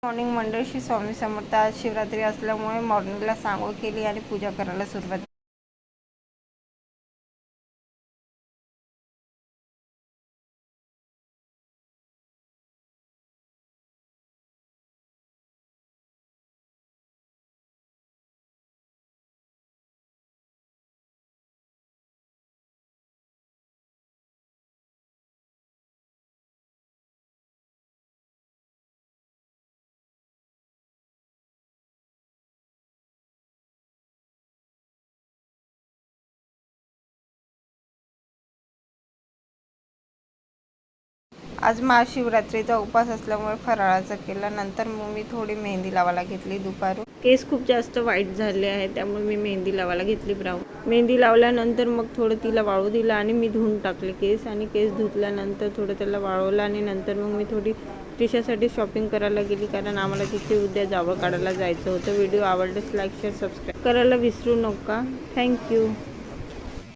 Morning मंडळी, श्री स्वामी समर्थ. आज शिवरात्री असल्यामुळे मॉर्निंगला सांगोळ केली आणि पूजा करायला सुरुवात. आज महाशिवरात्रीचा उपवास असल्यामुळे फराळाचं केलं. नंतर मग मी थोडी मेहंदी लावायला घेतली दुपारून. केस खूप जास्त वाईट झाले आहे, त्यामुळे मी मेहंदी लावायला घेतली ब्राऊन. मेहंदी लावल्यानंतर मग थोडं तिला वाळू दिलं आणि मी धुवून टाकले केस. आणि केस धुतल्यानंतर थोडं त्याला वाळवलं आणि नंतर मग मी थोडी त्रिशासाठी शॉपिंग करायला गेली, कारण आम्हाला तिथे उद्या जावळ काढायला जायचं होतं. व्हिडिओ आवडल्यास लाईक, शेअर, सबस्क्राईब करायला विसरू नका. थँक्यू.